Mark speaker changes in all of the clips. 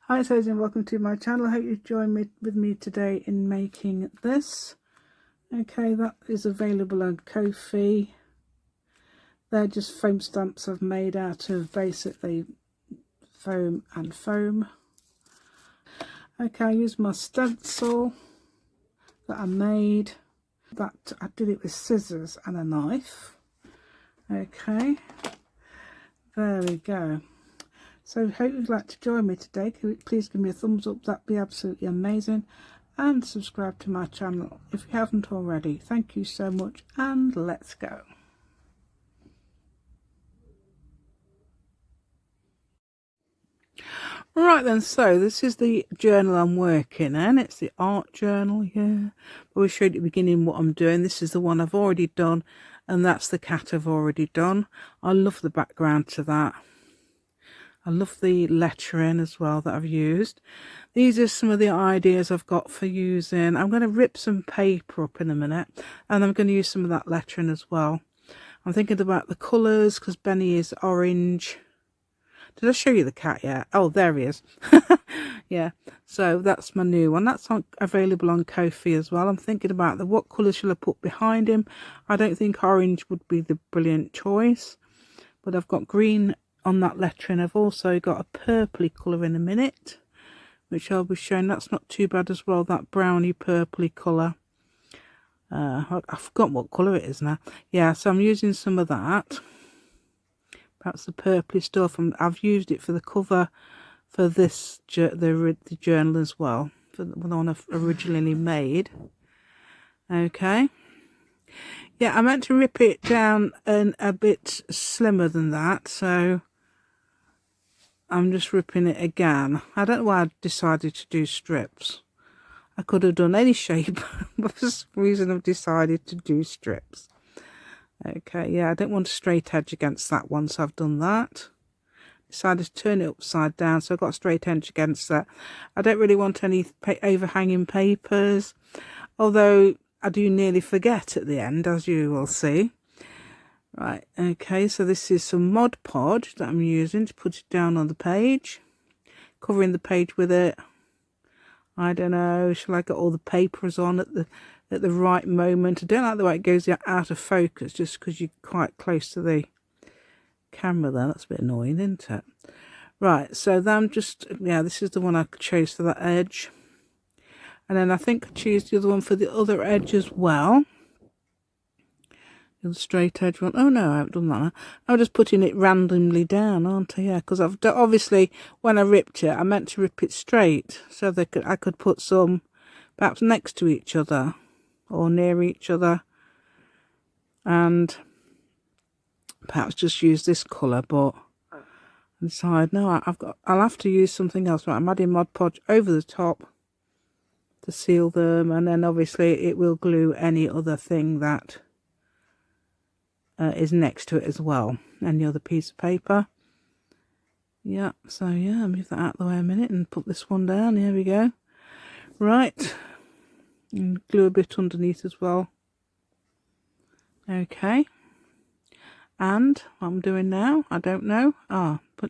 Speaker 1: Hi Susie and welcome to my channel. I hope you join me with me today in making this. Okay, that is available on Ko-fi. They're just foam stamps I've made out of basically foam and foam. Okay, I used my stencil that I made. That I did it with scissors and a knife. Okay, there we go. So hope you'd like to join me today. Please give me a thumbs up, that'd be absolutely amazing. And subscribe to my channel if you haven't already. Thank you so much and let's go. Right then, so this is the journal I'm working in. It's the art journal here. But we showed at the beginning what I'm doing. This is the one I've already done and that's the cat I've already done. I love the background to that. I love the lettering as well that I've used. These are some of the ideas I've got for using. I'm going to rip some paper up in a minute and I'm going to use some of that lettering as well. I'm thinking about the colours because Benny is orange. Did I show you the cat yet? Oh, there he is. Yeah, so that's my new one. That's available on Ko-fi as well. I'm thinking about what colour shall I put behind him. I don't think orange would be the brilliant choice, but I've got green on that lettering. I've also got a purpley colour in a minute, which I'll be showing. That's not too bad as well, that browny purpley colour. I've forgotten what colour it is now. Yeah, so I'm using some of that. Perhaps the purpley stuff. I've used it for the cover for this the journal as well, for the one I've originally made. Okay. Yeah, I meant to rip it down and a bit slimmer than that, so I'm just ripping it again. I don't know why I decided to do strips. I could have done any shape, but for some reason I've decided to do strips. Okay, yeah, I don't want a straight edge against that one, so I've done that. Decided to turn it upside down, so I've got a straight edge against that. I don't really want any overhanging papers, although I do nearly forget at the end, as you will see. Right, okay, so this is some Mod Podge that I'm using to put it down on the page. Covering the page with it. I don't know, shall I get all the papers on at the right moment? I don't like the way it goes out of focus just because you're quite close to the camera there. That's a bit annoying, isn't it? Right, so then this is the one I chose for that edge. And then I think I choose the other one for the other edge as well. The straight edge one. Oh no, I haven't done that. I'm just putting it randomly down, aren't I? Yeah, because I've obviously when I ripped it, I meant to rip it straight so I could put some perhaps next to each other or near each other, and perhaps just use this colour. But I decided no, I'll have to use something else. Right, I'm adding Mod Podge over the top to seal them, and then obviously it will glue any other thing that is next to it as well, any other piece of paper. Yeah, so yeah, I'll move that out of the way a minute and put this one down. Here we go. Right, and glue a bit underneath as well. Okay, and what I'm doing now, I don't know.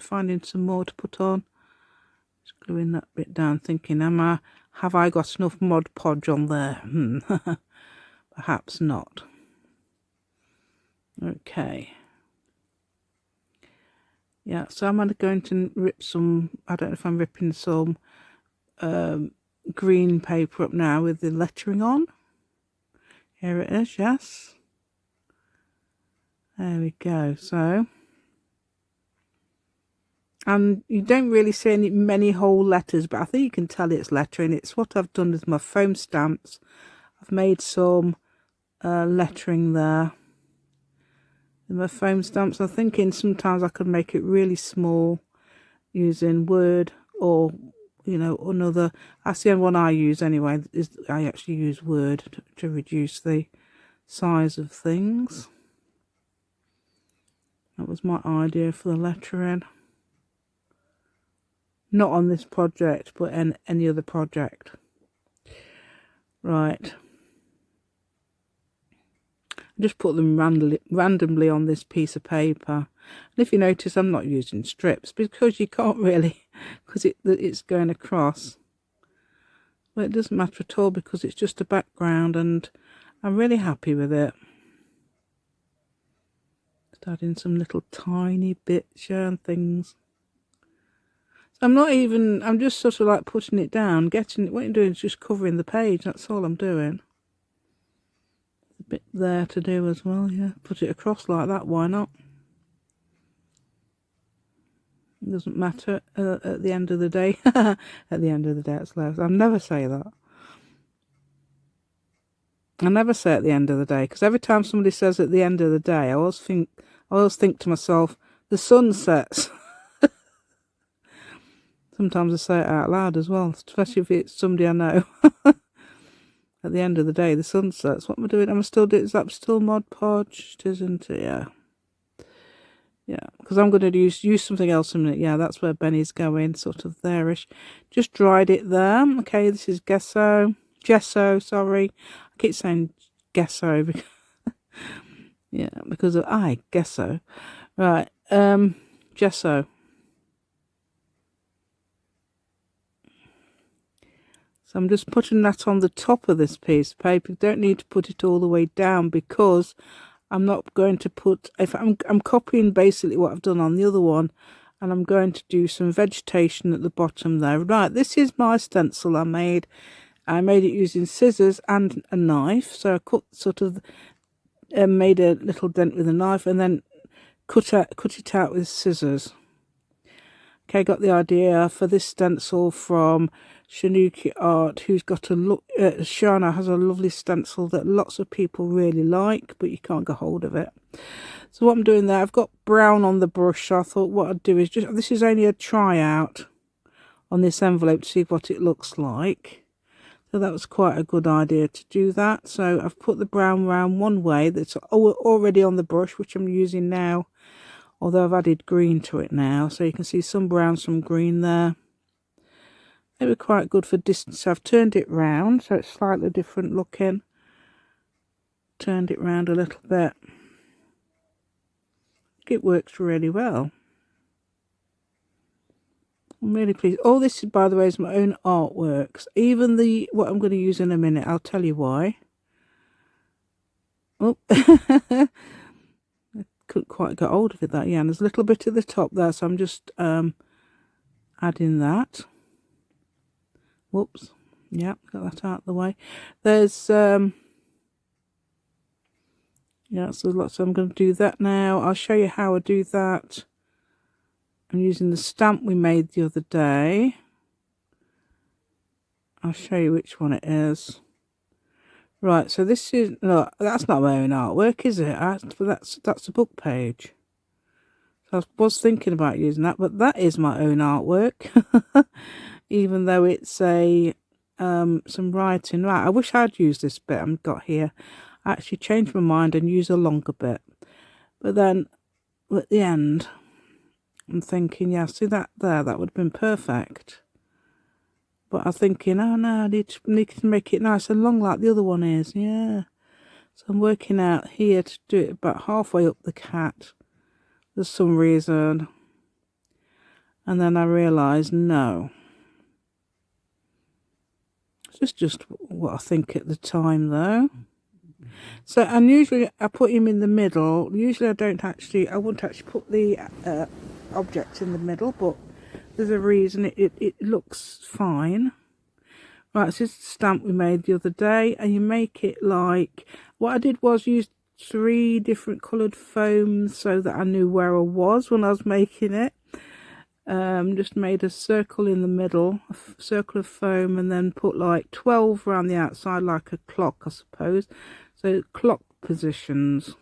Speaker 1: Finding some more to put on. Just gluing that bit down, thinking, have I got enough Mod Podge on there? Perhaps not. Okay. Yeah, so I'm going to rip some, I don't know if I'm ripping some green paper up now with the lettering on. Here it is, yes. There we go. So, and you don't really see many whole letters, but I think you can tell it's lettering. It's what I've done with my foam stamps. I've made some lettering there. In my foam stamps, I'm thinking sometimes I could make it really small using Word or, you know, another. That's the only one I use anyway, is I actually use Word to reduce the size of things. That was my idea for the lettering. Not on this project, but in any other project. Right. I just put them randomly on this piece of paper. And if you notice, I'm not using strips because you can't really, because it's going across. But it doesn't matter at all because it's just a background and I'm really happy with it. Just adding some little tiny bits here and things. So I'm just sort of like putting it down, what I'm doing is just covering the page, that's all I'm doing. A bit there to do as well, yeah. Put it across like that, why not? It doesn't matter at the end of the day. At the end of the day, it's low. I never say that. I never say at the end of the day, because every time somebody says at the end of the day, I always think to myself, the sun sets. Sometimes I say it out loud as well, especially if it's somebody I know. At the end of the day, the sun sets. What am I doing? Is that still Mod Podge? Isn't it? Yeah. Yeah, because I'm going to use something else in a minute. Yeah, that's where Benny's going, sort of there-ish. Just dried it there. Okay, this is gesso, sorry. I keep saying gesso because yeah, because of gesso. Right, gesso. So I'm just putting that on the top of this piece of paper. You don't need to put it all the way down because I'm not going to put, if I'm copying basically what I've done on the other one, and I'm going to do some vegetation at the bottom there. Right, this is my stencil I made. I made it using scissors and a knife. So I made a little dent with a knife and then cut it out with scissors. Okay, got the idea for this stencil from Shanuki Art, who's got a look. Shana has a lovely stencil that lots of people really like, but you can't get hold of it. So what I'm doing there, I've got brown on the brush, so I thought what I'd do is this is only a tryout on this envelope to see what it looks like. So that was quite a good idea to do that. So I've put the brown round one way that's already on the brush, which I'm using now, although I've added green to it now. So you can see some brown, some green there. They were quite good for distance. So I've turned it round, so it's slightly different looking. Turned it round a little bit. It works really well. I'm really pleased. All this, by the way, is my own artworks. Even what I'm going to use in a minute, I'll tell you why. Oh, I couldn't quite get hold of it that, yeah. And there's a little bit at the top there, so I'm just adding that. Whoops. Yeah, got that out of the way. There's yeah, so lots. So I'm going to do that now. I'll show you how I do that. I'm using the stamp we made the other day. I'll show you which one it is. Right, so this is, no, that's not my own artwork, is it? That's a book page. So I was thinking about using that, but that is my own artwork. Even though it's some writing. Right, I wish I'd used this bit I've got here. I actually changed my mind and used a longer bit. But then, at the end, I'm thinking, yeah, see that there? That would have been perfect. But I'm thinking, oh no, I need to make it nice and long like the other one is, yeah. So I'm working out here to do it about halfway up the cat. For some reason. And then I realised, no. It's just what I think at the time, though. So, and usually I put him in the middle. Usually I wouldn't actually put the object in the middle, but there's a reason it looks fine. Right, this is the stamp we made the other day, and you make it like, what I did was use 3 different coloured foams so that I knew where I was when I was making it. Just made a circle in the middle, a circle of foam, and then put like 12 around the outside, like a clock, I suppose. So clock positions.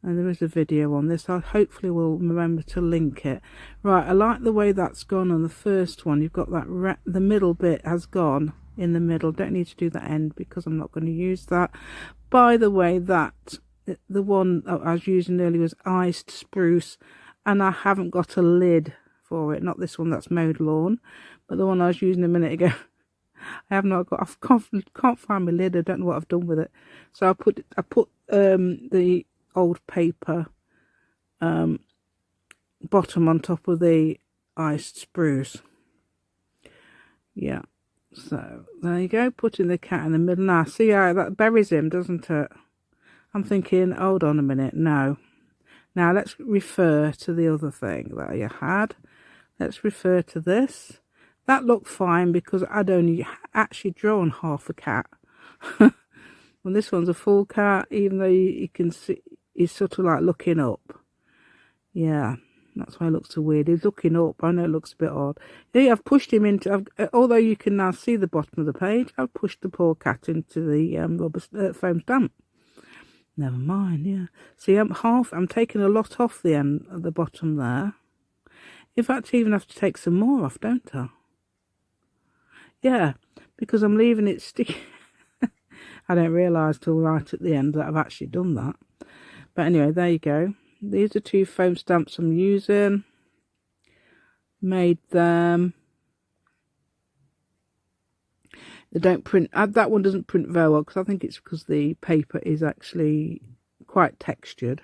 Speaker 1: And there is a video on this. I hopefully will remember to link it. Right, I like the way that's gone on the first one. You've got that, the middle bit has gone in the middle. Don't need to do the end because I'm not going to use that. By the way, the one I was using earlier was iced spruce. And I haven't got a lid for it. Not this one, that's mowed lawn. But the one I was using a minute ago, I have not got. Can't find my lid. I don't know what I've done with it. So I put the old paper bottom on top of the iced spruce. Yeah. So there you go. Putting the cat in the middle. Now see how that buries him, doesn't it? I'm thinking, hold on a minute. No. Now let's refer to the other thing that you had. Let's refer to this. That looked fine because I'd only actually drawn half a cat. Well, this one's a full cat, even though you can see he's sort of like looking up. Yeah, that's why it looks so weird. He's looking up. I know it looks a bit odd. Yeah, I've pushed him into, although you can now see the bottom of the page, I've pushed the poor cat into the rubber foam stamp. Never mind, yeah. See, I'm taking a lot off the end at the bottom there. In fact, I even have to take some more off, don't I? Yeah, because I'm leaving it sticky. I don't realise till right at the end that I've actually done that. But anyway, there you go. These are 2 foam stamps I'm using. Made them. They don't print. That one doesn't print very well because I think it's because the paper is actually quite textured.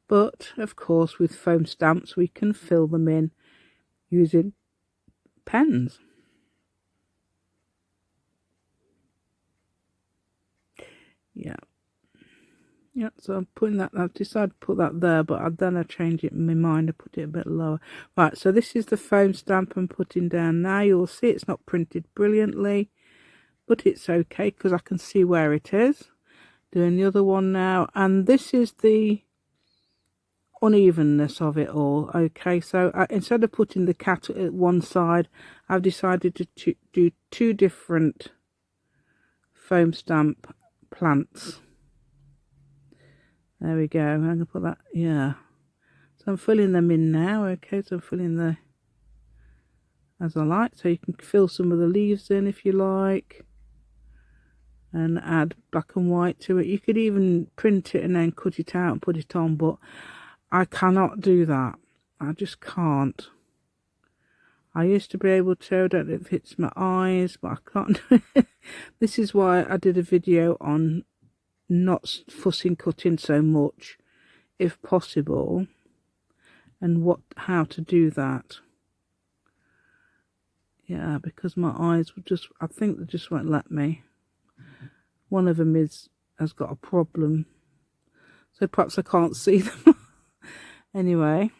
Speaker 1: But of course, with foam stamps, we can fill them in using pens. Yeah, so I'm putting that, I've decided to put that there, but then I changed it in my mind, I put it a bit lower. Right, so this is the foam stamp I'm putting down now. You'll see it's not printed brilliantly, but it's okay because I can see where it is. Doing the other one now, and this is the unevenness of it all. Okay, so instead of putting the cat at one side, I've decided to do 2 different foam stamp plants. There we go. I'm going to put that, yeah. So I'm filling them in now. Okay, so I'm filling the, as I like. So you can fill some of the leaves in if you like. And add black and white to it. You could even print it and then cut it out and put it on. But I cannot do that. I just can't. I used to be able to. I don't know if it's my eyes, but I can't do it. This is why I did a video on not fussing cutting so much if possible, and how to do that. Yeah, because my eyes would just, I think they just won't let me. One of them has got a problem, so perhaps I can't see them. Anyway,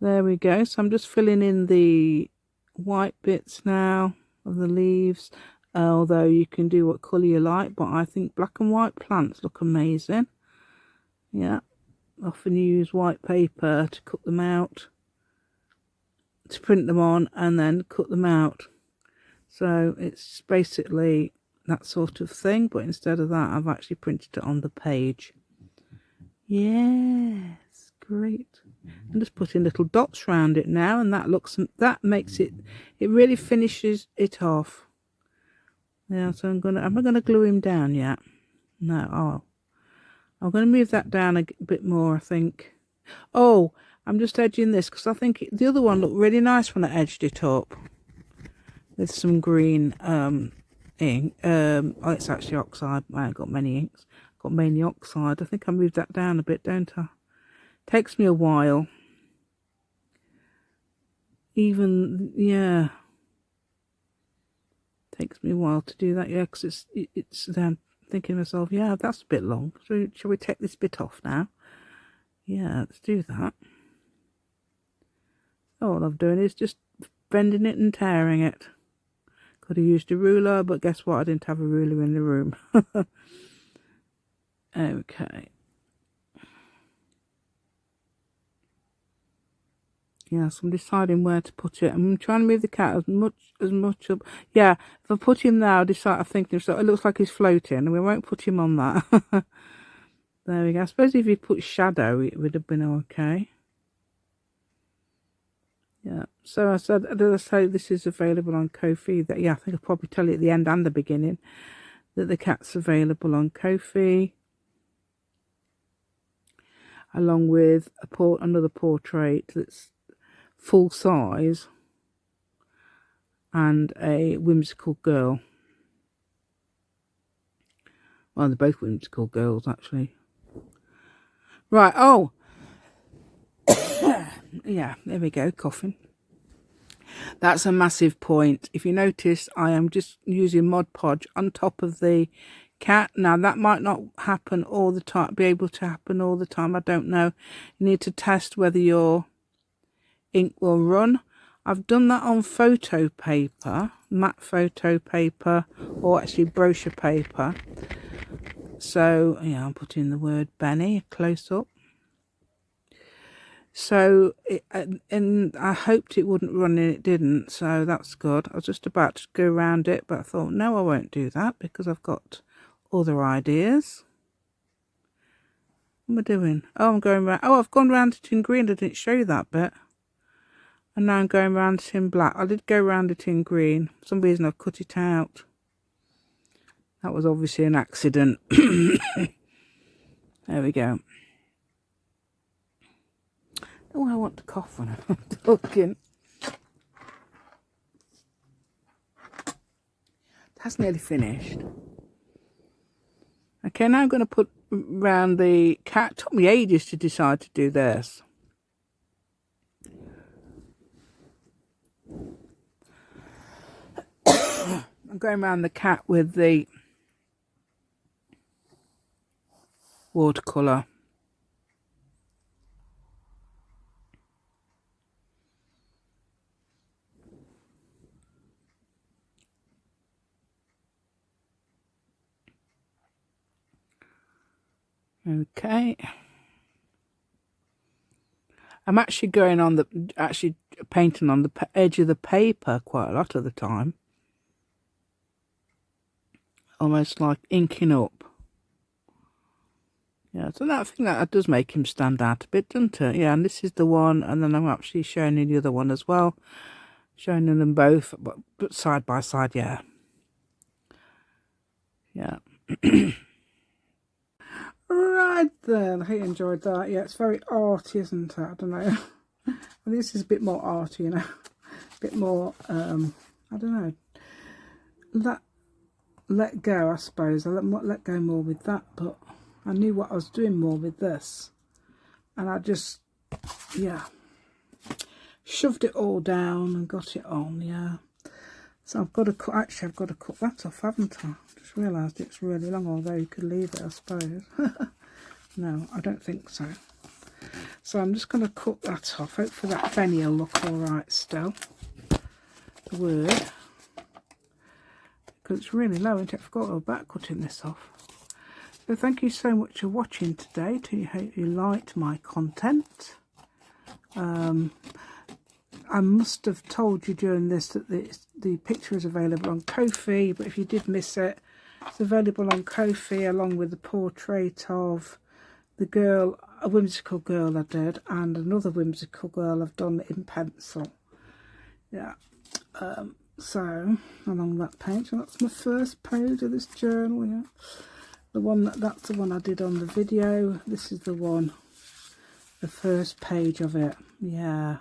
Speaker 1: there we go. So I'm just filling in the white bits now of the leaves. Although you can do what colour you like, but I think black and white plants look amazing. Yeah, often use white paper to cut them out, to print them on and then cut them out. So it's basically that sort of thing, but instead of that I've actually printed it on the page. Yes, great. I'm just putting little dots around it now, and that makes it, it really finishes it off. Yeah, so am I gonna glue him down yet? No. Oh, I'm gonna move that down a bit more, I think. Oh, I'm just edging this because I think the other one looked really nice when I edged it up with some green ink. Oh, it's actually oxide. I ain't got many inks. Got mainly oxide. I think I moved that down a bit, don't I? Takes me a while. Even, yeah. Takes me a while to do that, yeah, because it's then thinking to myself, yeah, that's a bit long. So shall we take this bit off now? Yeah, let's do that. All I'm doing is just bending it and tearing it. Could have used a ruler, but guess what? I didn't have a ruler in the room. Okay. Yeah, so I'm deciding where to put it. I'm trying to move the cat as much up. Yeah, if I put him there, I'm thinking, so it looks like he's floating, and we won't put him on that. There we go. I suppose if you put shadow, it would have been okay. Yeah, so did I say this is available on Ko-fi? Yeah, I think I'll probably tell you at the end and the beginning that the cat's available on Ko-fi, along with another portrait that's full size, and a whimsical girl. Well, they're both whimsical girls, actually. Right, oh. Yeah, there we go, coughing. That's a massive point. If you notice, I am just using Mod Podge on top of the cat. Now, that might not happen all the time, be able to happen all the time. I don't know. You need to test whether your ink will run. I've done that on photo paper, matte photo paper, or actually brochure paper. So, yeah, I'll put in the word Benny, close up. So, and I hoped it wouldn't run and it didn't, so that's good. I was just about to go around it, but I thought, no, I won't do that because I've got other ideas. What am I doing? Oh, I'm going around. Oh, I've gone around it in green. I didn't show you that bit. And now I'm going around it in black. I did go around it in green. For some reason I've cut it out. That was obviously an accident. There we go. Oh, I want to cough when I'm talking. That's nearly finished. Okay, now I'm going to put around the cat. It took me ages to decide to do this. I'm going around the cat with the watercolour. Okay. I'm actually going on painting on the edge of the paper quite a lot of the time. Almost like inking up. Yeah, so I think that does make him stand out a bit, doesn't it? Yeah, and this is the one, and then I'm actually showing you the other one as well. Showing them both, but side by side, yeah. Yeah. Right then, I hope you enjoyed that. Yeah, it's very arty, isn't it? I don't know. Well, this is a bit more arty, you know. A bit more, I don't know. Let go, I suppose. I let go more with that, but I knew what I was doing more with this. And I just, yeah, shoved it all down and got it on, yeah. So I've got to cut, actually I've got to cut that off, haven't I? Just realised it's really long, although you could leave it, I suppose. No, I don't think so. So I'm just going to cut that off. Hopefully that Benny will look alright still. The word. Because it's really low, and I forgot about cutting this off. So thank you so much for watching today. I hope you liked my content. I must have told you during this that the picture is available on Ko-fi, but if you did miss it, it's available on Ko-fi along with the portrait of the girl, a whimsical girl I did, and another whimsical girl I've done in pencil. Yeah. So along that page, and that's my first page of this journal. Yeah, that's the one I did on the video. This is the one, the first page of it. Yeah.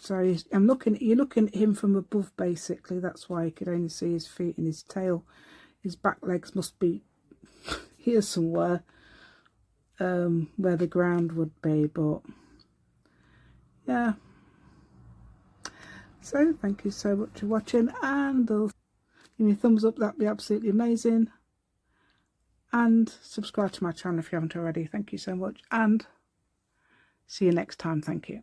Speaker 1: So you're looking at him from above, basically. That's why you could only see his feet and his tail. His back legs must be here somewhere, where the ground would be. But yeah. So thank you so much for watching, and give me a thumbs up, that'd be absolutely amazing, and subscribe to my channel if you haven't already. Thank you so much, and see you next time. Thank you.